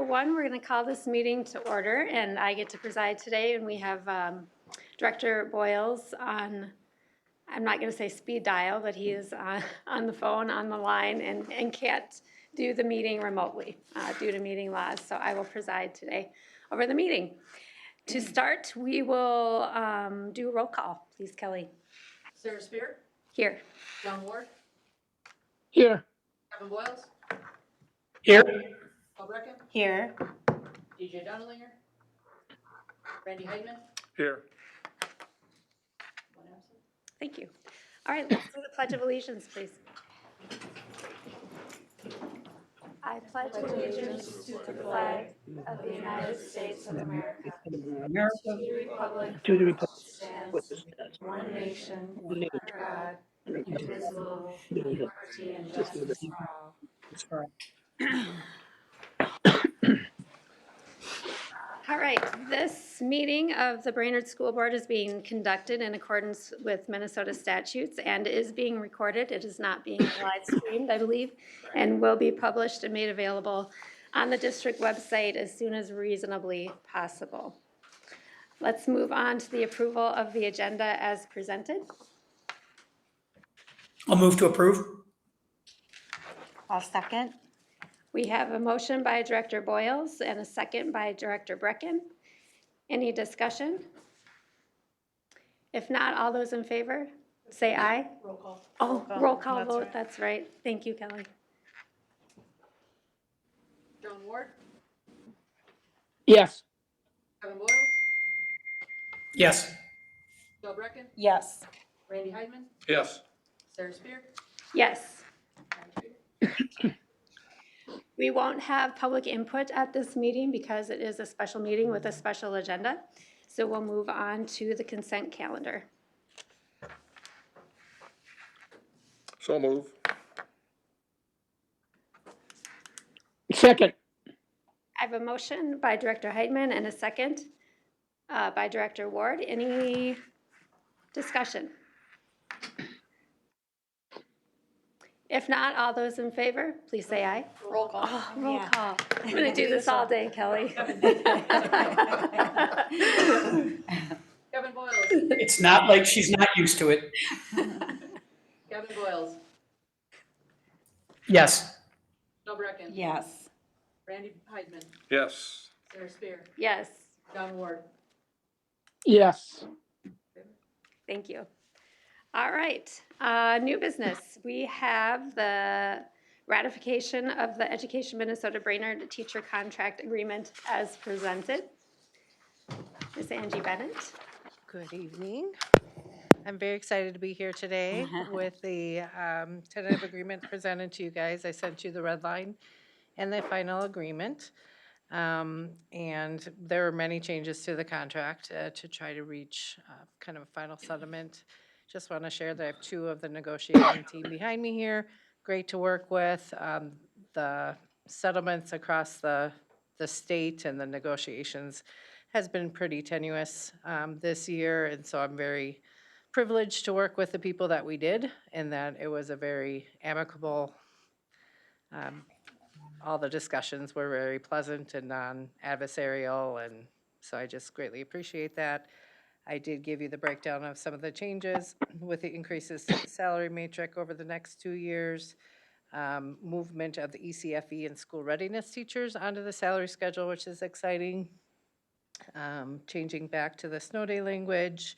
1, we're going to call this meeting to order, and I get to preside today, and we have Director Boyles on, I'm not going to say speed dial, but he is on the phone, on the line, and can't do the meeting remotely due to meeting laws, so I will preside today over the meeting. To start, we will do a roll call. Please, Kelly. Sarah Spear. Here. John Ward. Here. Kevin Boyles. Here. Paul Brecken. Here. DJ Donalinger. Randy Heidman. Here. One absent. Thank you. All right, let's do the Pledge of Allegiance, please. I pledge allegiance to the flag of the United States of America, to the republic which stands one nation, under God, indivisible, with liberty and justice for all. All right, this meeting of the Brainerd School Board is being conducted in accordance with Minnesota statutes and is being recorded. It is not being live streamed, I believe, and will be published and made available on the district website as soon as reasonably possible. Let's move on to the approval of the agenda as presented. I'll move to approve. I'll second. We have a motion by Director Boyles and a second by Director Brecken. Any discussion? If not, all those in favor, say aye. Roll call. Oh, roll call That's vote, right. that's right. Thank you, Kelly. John Ward. Yes. Kevin Boyles. Yes. Paul Brecken. Yes. Randy Heidman. Yes. Sarah Spear. Yes. We won't have public input at this meeting because it is a special meeting with a special agenda. So we'll move on to the consent calendar. So move. Second. I have a motion by Director Heidman and a second by Director Ward. Any discussion? If not, all those in favor, please say aye. Roll call. Oh, roll Yeah. call. I'm going to do this all day, Kelly. Kevin Boyles. It's not like she's not used to it. Kevin Boyles. Yes. Paul Brecken. Yes. Randy Heidman. Yes. Sarah Spear. Yes, John Ward. Yes. thank you. All right, new business. We have the ratification of the Education Minnesota Brainerd Teacher Contract Agreement as presented. Ms. Angie Bennett. Good evening. I'm very excited to be here today with the tentative agreement presented to you guys. I sent you the red line and the final agreement. And there were many changes to the contract to try to reach kind of a final settlement. Just want to share that I have two of the negotiating team behind me here. Great to work with. The settlements across the state and the negotiations has been pretty tenuous this year, and so I'm very privileged to work with the people that we did, and that it was a very amicable, all the discussions were very pleasant and non-adversarial, and so I just greatly appreciate that. I did give you the breakdown of some of the changes with the increases to the salary matrix over the next 2 years, movement of the ECFE and school readiness teachers onto the salary schedule, which is exciting, changing back to the snow day language,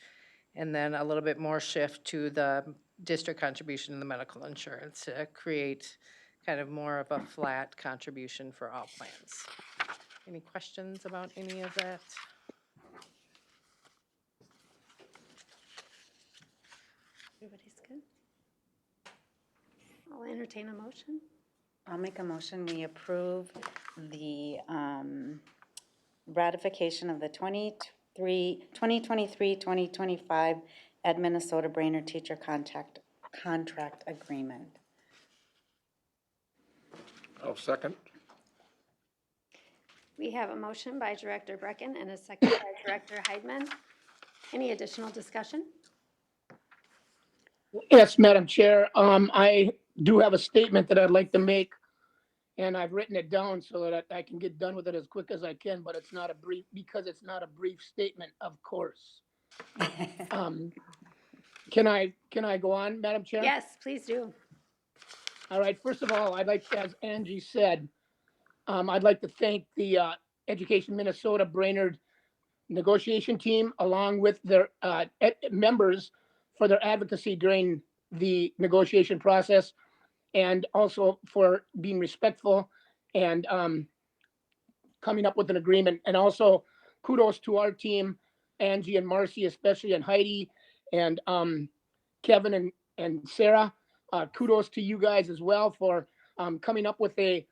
and then a little bit more shift to the district contribution and the medical insurance to create kind of more of a flat contribution for all plans. Any questions about any of that? Everybody's good? I'll entertain a motion. I'll make a motion. We approve the ratification of the 2023-2025 Ed Minnesota Brainerd Teacher Contract Agreement. I'll second. We have a motion by Director Brecken and a second by Director Heidman. Any additional discussion? Yes, Madam Chair. I do have a statement that I'd like to make. and I've written it down so that I can get done with it as quick as I can, but it's not a brief, because it's not a brief statement, of course. Um, Can I go on, Madam Chair? Yes, please do. All right, first of all, I'd like, as Angie said, I'd like to thank the Education Minnesota Brainerd negotiation team, along with their members, for their advocacy during the negotiation process, and also for being respectful and coming up with an agreement. And also kudos to our team, Angie and Marcy especially, and Heidi, and Kevin and Sarah. Kudos to you guys as well for coming up with a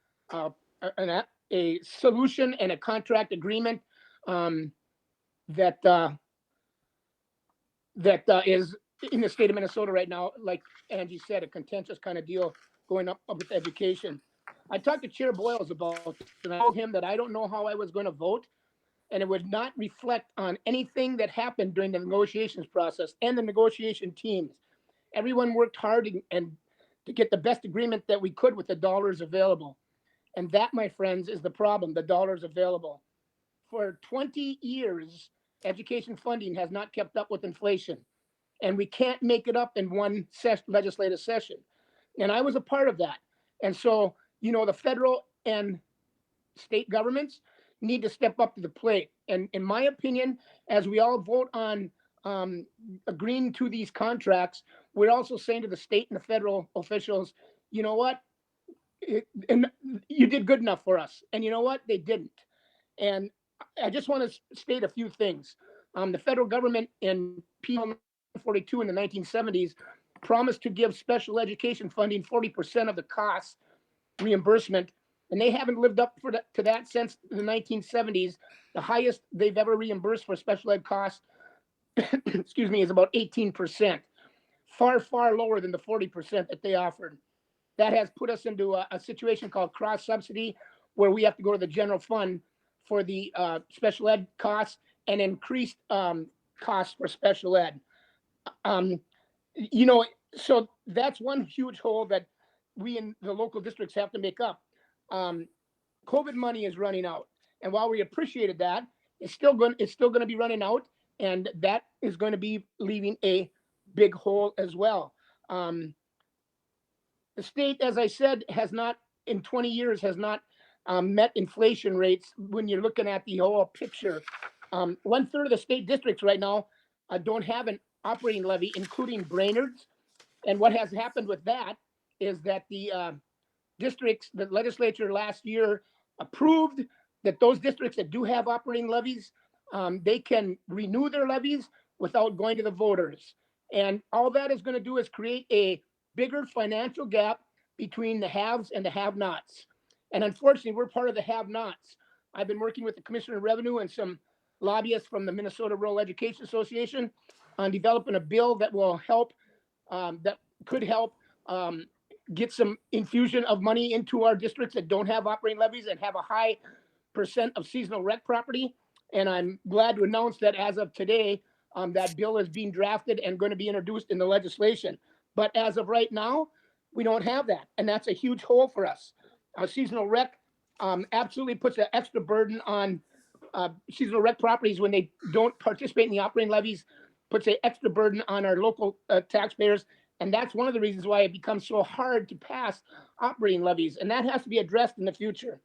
solution and a contract agreement that is in the state of Minnesota right now. Like Angie said, a contentious kind of deal going up with education. I talked to Chair Boyles about this, and I told him that I don't know how I was going to vote, and it would not reflect on anything that happened during the negotiations process and the negotiation teams. Everyone worked hard and to get the best agreement that we could with the dollars available. And that, my friends, is the problem, the dollars available. For 20 years, education funding has not kept up with inflation. And we can't make it up in one legislative session. And I was a part of that. And so, the federal and state governments need to step up to the plate. And in my opinion, as we all vote on agreeing to these contracts, we're also saying to the state and the federal officials, you know what? And you did good enough for us. And you know what? They didn't. And I just want to state a few things. The federal government in PL 42 in the 1970s promised to give special education funding 40% of the cost reimbursement, and they haven't lived up to that since the 1970s. The highest they've ever reimbursed for special ed costs, excuse me, is about 18%, far, far lower than the 40% that they offered. That has put us into a situation called cross subsidy, where we have to go to the general fund for the special ed costs and increased costs for special ed. So that's one huge hole that we in the local districts have to make up. COVID money is running out, and while we appreciated that, it's still going to be running out, and that is going to be leaving a big hole as well. The state, as I said, has not in 20 years has not met inflation rates when you're looking at the whole picture. 1/3 of the state districts right now don't have an operating levy, including Brainerd's. And what has happened with that is that the districts, the legislature last year approved that those districts that do have operating levies, they can renew their levies without going to the voters. And all that is going to do is create a bigger financial gap between the haves and the have-nots. And unfortunately, we're part of the have-nots. I've been working with the Commissioner of Revenue and some lobbyists from the Minnesota Rural Education Association on developing a bill that will help, that could help get some infusion of money into our districts that don't have operating levies and have a high percent of seasonal rec property. And I'm glad to announce that as of today, that bill is being drafted and going to be introduced in the legislation. But as of right now, we don't have that. And that's a huge hole for us. Seasonal rec absolutely puts an extra burden on seasonal rec properties when they don't participate in the operating levies, puts an extra burden on our local taxpayers. And that's one of the reasons why it becomes so hard to pass operating levies. And that has to be addressed in the future.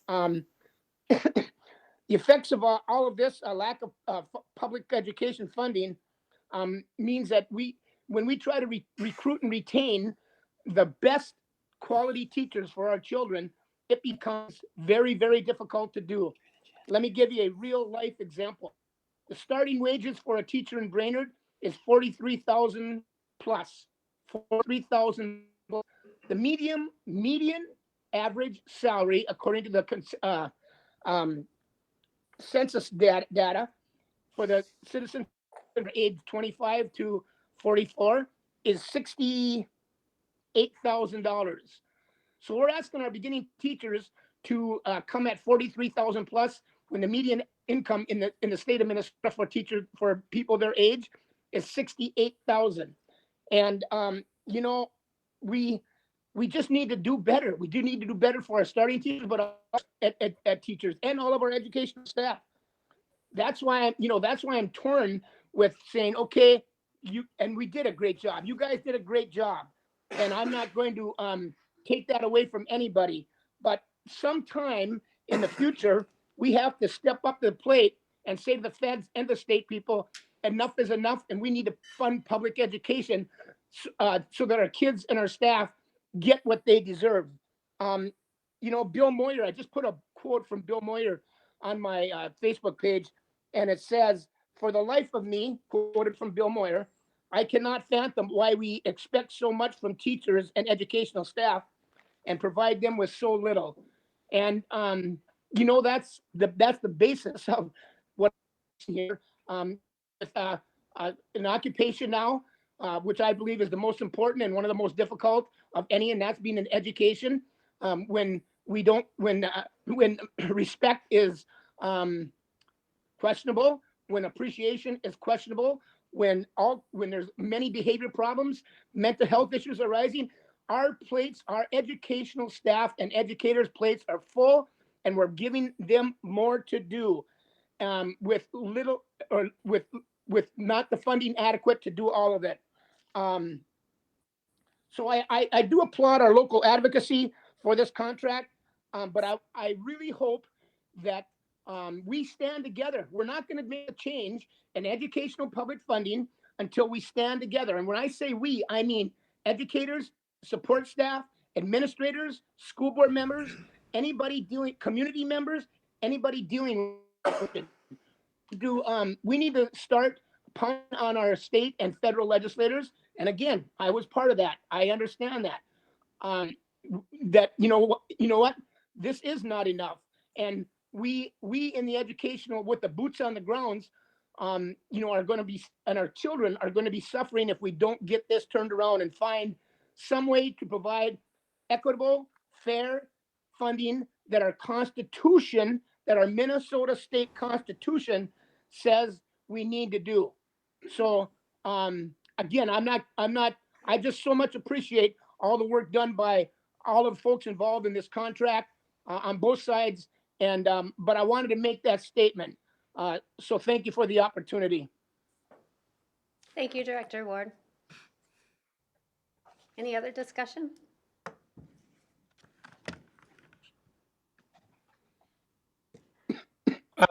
The effects of all of this, a lack of public education funding, means that when we try to recruit and retain the best quality teachers for our children, it becomes very, very difficult to do. Let me give you a real life example. The starting wages for a teacher in Brainerd is $43,000 plus. $43,000. The median average salary, according to the census data for the citizens age 25 to 44, is $68,000. So we're asking our beginning teachers to come at 43,000 plus, when the median income in the state of Minnesota for people their age is 68,000. And we we just need to do better. We do need to do better for our starting teachers, but also at teachers and all of our educational staff. That's why I'm torn with saying, okay, we did a great job. You guys did a great job. And I'm not going to take that away from anybody. But sometime in the future, we have to step up to the plate and say to the feds and the state people, enough is enough, and we need to fund public education so that our kids and our staff get what they deserve. Bill Moyer, I just put a quote from Bill Moyer on my Facebook page, and it says, "For the life of me," quoted from Bill Moyer, "I cannot fathom why we expect so much from teachers and educational staff and provide them with so little." And that's the basis of what here with an occupation now, which I believe is the most important and one of the most difficult of any, and that's being in education. When respect is questionable, when appreciation is questionable, when there's many behavior problems, mental health issues arising, our plates, our educational staff and educators' plates are full, and we're giving them more to do with little or with not the funding adequate to do all of it. So I do applaud our local advocacy for this contract, but I really hope that we stand together. We're not going to make a change in educational public funding until we stand together. And when I say we, I mean educators, support staff, administrators, school board members, community members, anybody dealing with it. We need to start pulling on our state and federal legislators. And again, I was part of that. I understand that. That you know what? This is not enough. And we in the educational, with the boots on the grounds, are going to be, and our children are going to be suffering if we don't get this turned around and find some way to provide equitable, fair funding that our Constitution, that our Minnesota State Constitution says we need to do. So again, I just so much appreciate all the work done by all of the folks involved in this contract on both sides. And but I wanted to make that statement. So thank you for the opportunity. Thank you, Director Ward. Any other discussion?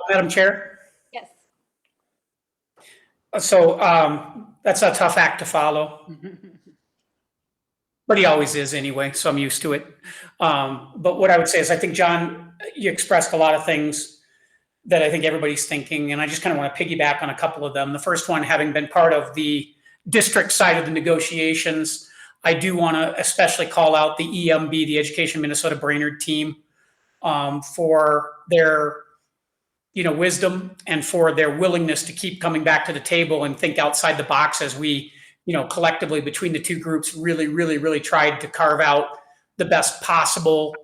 Madam Chair, Yes. so that's a tough act to follow. But he always is anyway, so I'm used to it. But what I would say is I think, John, you expressed a lot of things that I think everybody's thinking, and I just kind of want to piggyback on a couple of them. The first one, having been part of the district side of the negotiations, I do want to especially call out the EMB, the Education Minnesota Brainerd team, for their wisdom and for their willingness to keep coming back to the table and think outside the box as we, collectively between the two groups really tried to carve out the best possible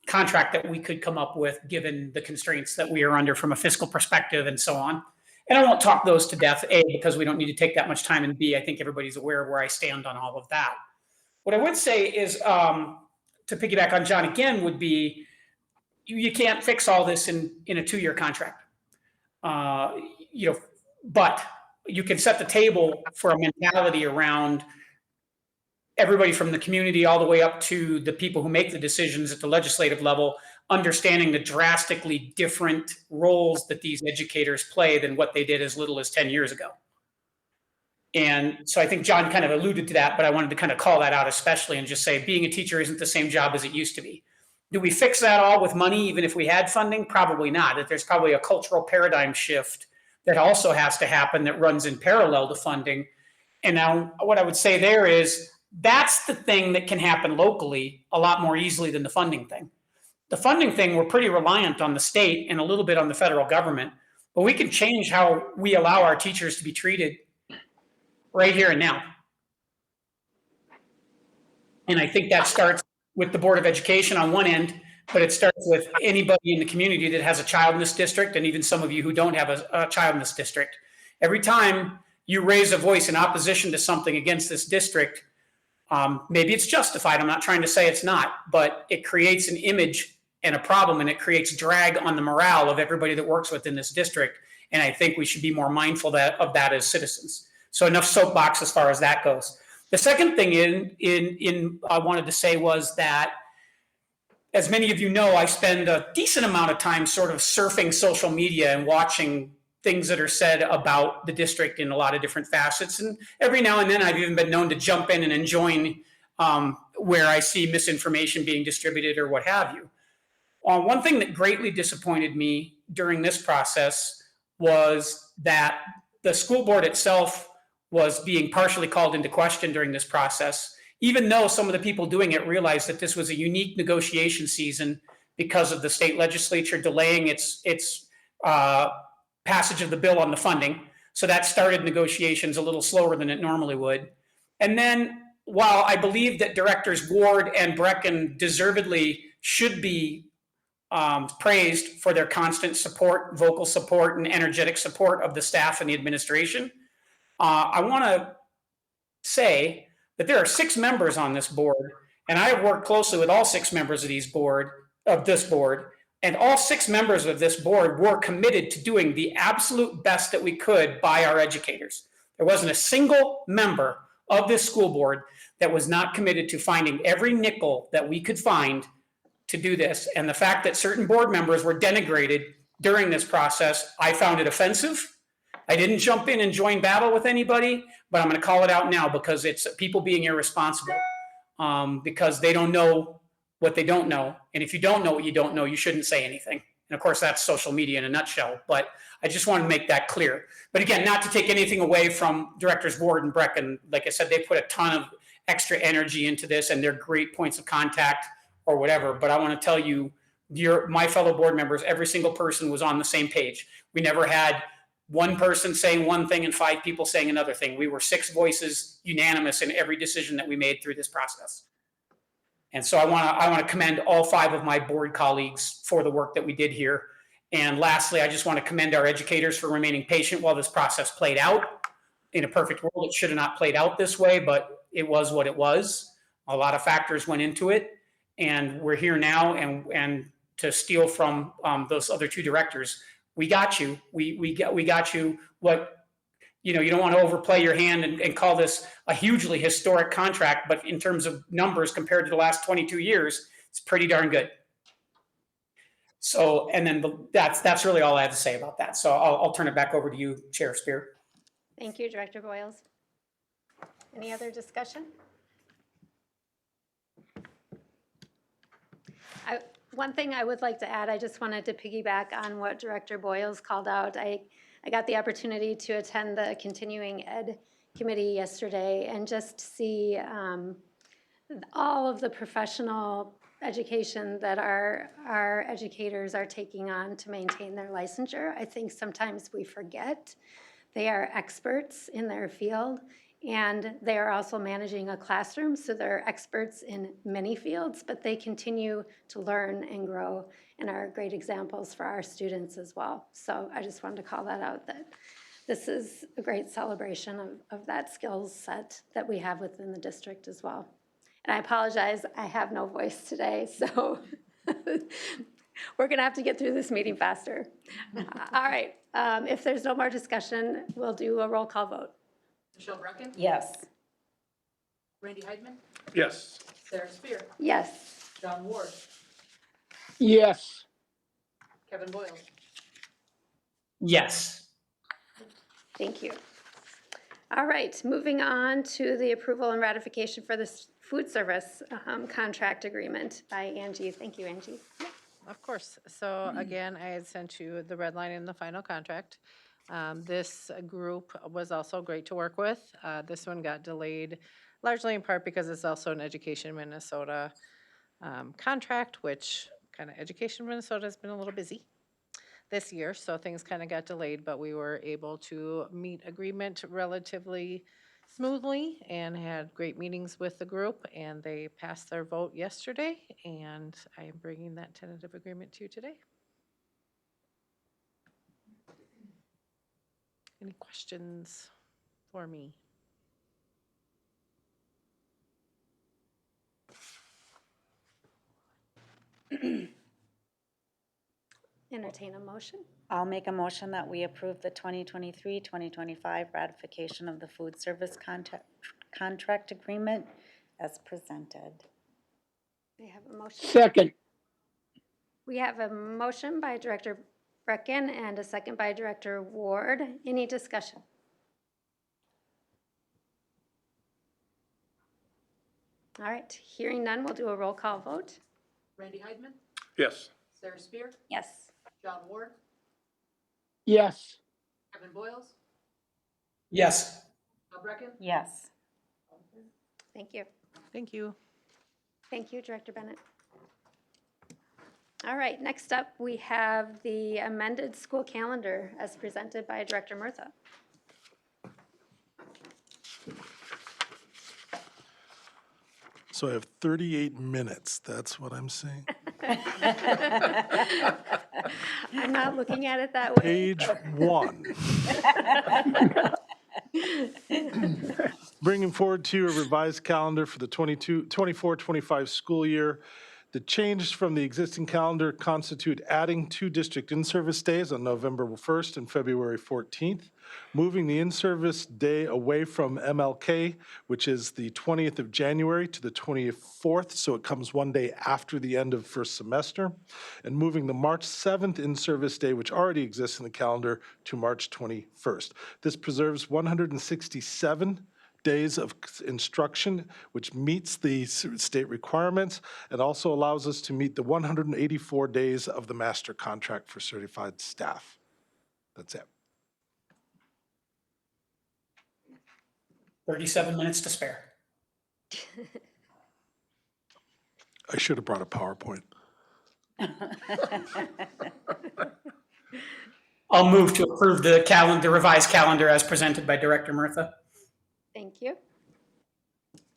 contract that we could come up with given the constraints that we are under from a fiscal perspective and so on. And I won't talk those to death, A, because we don't need to take that much time, and B, I think everybody's aware of where I stand on all of that. What I would say is, to piggyback on John again, would be you can't fix all this in a 2-year contract. But you can set the table for a mentality around everybody from the community all the way up to the people who make the decisions at the legislative level, understanding the drastically different roles that these educators play than what they did as little as 10 years ago. And so I think John kind of alluded to that, but I wanted to kind of call that out especially and just say being a teacher isn't the same job as it used to be. Do we fix that all with money, even if we had funding? Probably not. That there's probably a cultural paradigm shift that also has to happen that runs in parallel to funding. And now what I would say there is that's the thing that can happen locally a lot more easily than the funding thing. The funding thing, we're pretty reliant on the state and a little bit on the federal government, but we can change how we allow our teachers to be treated right here and now. And I think that starts with the Board of Education on one end, but it starts with anybody in the community that has a child in this district, and even some of you who don't have a child in this district. Every time you raise a voice in opposition to something against this district, Maybe it's justified. I'm not trying to say it's not, but it creates an image and a problem, and it creates drag on the morale of everybody that works within this district. And I think we should be more mindful of that as citizens. So enough soapbox as far as that goes. The second thing I wanted to say was that, as many of you know, I spend a decent amount of time sort of surfing social media and watching things that are said about the district in a lot of different facets. And every now and then I've even been known to jump in and join where I see misinformation being distributed or what have you. One thing that greatly disappointed me during this process was that the school board itself was being partially called into question during this process, even though some of the people doing it realized that this was a unique negotiation season because of the state legislature delaying its passage of the bill on the funding. So that started negotiations a little slower than it normally would. And then, while I believe that Directors Ward and Brecken deservedly should be praised for their constant support, vocal support, and energetic support of the staff and the administration, I want to say that there are 6 members on this board, and I have worked closely with all 6 members of this board, and all 6 members of this board were committed to doing the absolute best that we could by our educators. There wasn't a single member of this school board that was not committed to finding every nickel that we could find to do this. And the fact that certain board members were denigrated during this process, I found it offensive. I didn't jump in and join battle with anybody, but I'm going to call it out now because it's people being irresponsible because they don't know what they don't know. And if you don't know what you don't know, you shouldn't say anything. And of course, that's social media in a nutshell, but I just want to make that clear. But again, not to take anything away from Directors Ward and Brecken. Like I said, they put a ton of extra energy into this and they're great points of contact or whatever. But I want to tell you, my fellow board members, every single person was on the same page. We never had one person saying one thing and 5 people saying another thing. We were 6 voices unanimous in every decision that we made through this process. And so I want to commend all 5 of my board colleagues for the work that we did here. And lastly, I just want to commend our educators for remaining patient while this process played out. In a perfect world, it should have not played out this way, but it was what it was. A lot of factors went into it, and we're here now. And to steal from those other 2 directors, we got you. We got you. What, you know, you don't want to overplay your hand and call this a hugely historic contract, but in terms of numbers compared to the last 22 years, it's pretty darn good. So, and then that's really all I have to say about that. So I'll turn it back over to you, Chair Spear. Thank you, Director Boyles. Any other discussion? One thing I would like to add, I just wanted to piggyback on what Director Boyles called out. I got the opportunity to attend the Continuing Ed Committee yesterday and just see all of the professional education that our educators are taking on to maintain their licensure. I think sometimes we forget they are experts in their field, and they are also managing a classroom, so they're experts in many fields, but they continue to learn and grow and are great examples for our students as well. So I just wanted to call that out, that this is a great celebration of that skills set that we have within the district as well. And I apologize, I have no voice today, so we're gonna have to get through this meeting faster. All right, if there's no more discussion, we'll do a roll call vote. Michelle Brecken, Yes. Randy Heidman, Yes. Sarah Spear, Yes. John Ward, Yes. Kevin Boyles. Yes. Thank you. All right, moving on to the approval and ratification for this food service contract agreement by Angie. Thank you, Angie. Of course. So again, I had sent you the red line in the final contract. This group was also great to work with. This one got delayed largely in part because it's also an Education Minnesota contract, which kind of Education Minnesota has been a little busy this year, so things kind of got delayed, but we were able to meet agreement relatively smoothly and had great meetings with the group, and they passed their vote yesterday, and I am bringing that tentative agreement to you today. Any questions for me? Entertain a motion. I'll make a motion that we approve the 2023-2025 ratification of the food service contract agreement as presented. We have a motion. Second. We have a motion by Director Brecken and a second by Director Ward. Any discussion? All right, hearing none, we'll do a roll call vote. Randy Heidman, Yes. Sarah Spear, Yes. John Ward, Yes. Kevin Boils, Yes. Michelle Brecken. Yes. Thank you. Thank you. Thank you, Director Bennett. All right, next up, we have the amended school calendar as presented by Director Murtha. So I have 38 minutes. That's what I'm saying. I'm not looking at it that way. Page 1. Bringing forward to you a revised calendar for the 24-25 school year. The changes from the existing calendar constitute adding 2 district in-service days on November 1st and February 14th, moving the in-service day away from MLK, which is the 20th of January, to the 24th, so it comes one day after the end of first semester, and moving the March 7th in-service day, which already exists in the calendar, to March 21st. This preserves 167 days of instruction, which meets the state requirements and also allows us to meet the 184 days of the master contract for certified staff. That's it. 37 minutes to spare. I should have brought a PowerPoint. I'll move to approve the calendar, the revised calendar as presented by Director Murtha. Thank you.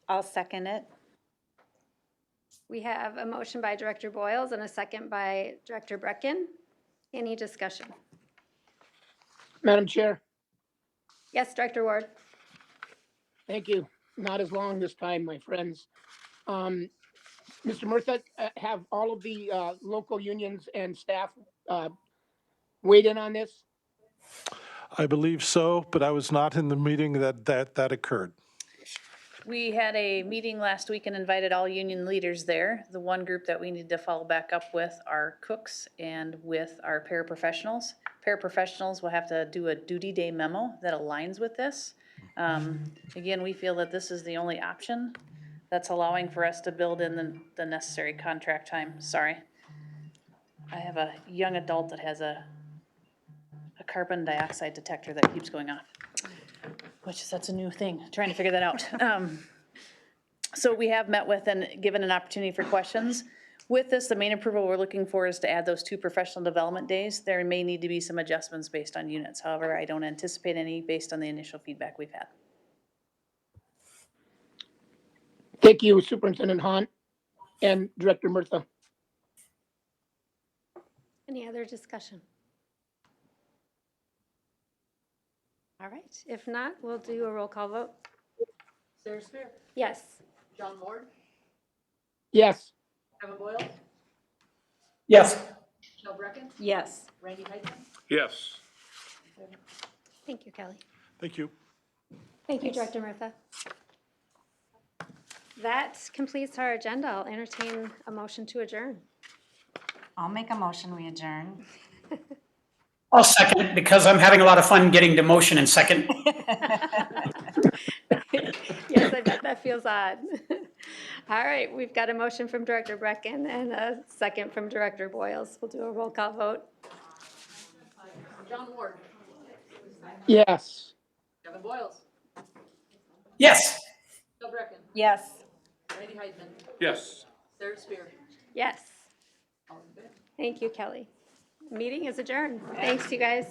I'll second it. We have a motion by Director Boyles and a second by Director Brecken. Any discussion? Madam Chair, Yes, Director Ward. thank you. Not as long this time, my friends. Mr. Murtha, have all of the local unions and staff weighed in on this? I believe so, but I was not in the meeting that occurred. We had a meeting last week and invited all union leaders there. The one group that we need to follow back up with are cooks and with our paraprofessionals. Paraprofessionals will have to do a duty day memo that aligns with this. Again, we feel that this is the only option that's allowing for us to build in the necessary contract time. Sorry. I have a young adult that has a carbon dioxide detector that keeps going off, that's a new thing, trying to figure that out. So we have met with and given an opportunity for questions. With this, the main approval we're looking for is to add those 2 professional development days. There may need to be some adjustments based on units. However, I don't anticipate any based on the initial feedback we've had. Thank you, Superintendent Hahn and Director Murtha. Any other discussion? All right, if not, we'll do a roll call vote. Sarah Spear, Yes. John Ward, Yes. Kevin Boils, Yes. Michelle Brecken, Yes. Randy Heidman. Yes. Thank you, Kelly. Thank you. Thank you, Director Murtha. That completes our agenda. I'll entertain a motion to adjourn. I'll make a motion, we adjourn. I'll second it because I'm having a lot of fun getting to motion and second. Yes, I bet that feels odd. All right, we've got a motion from Director Brecken and a second from Director Boyles. We'll do a roll call vote. John Ward, Yes. Kevin Boils, Yes. Michelle Brecken, Yes. Randy Heidman, Yes. Sarah Spear. Yes. All in favor? Thank you, Kelly. Meeting is adjourned. Thanks, you guys.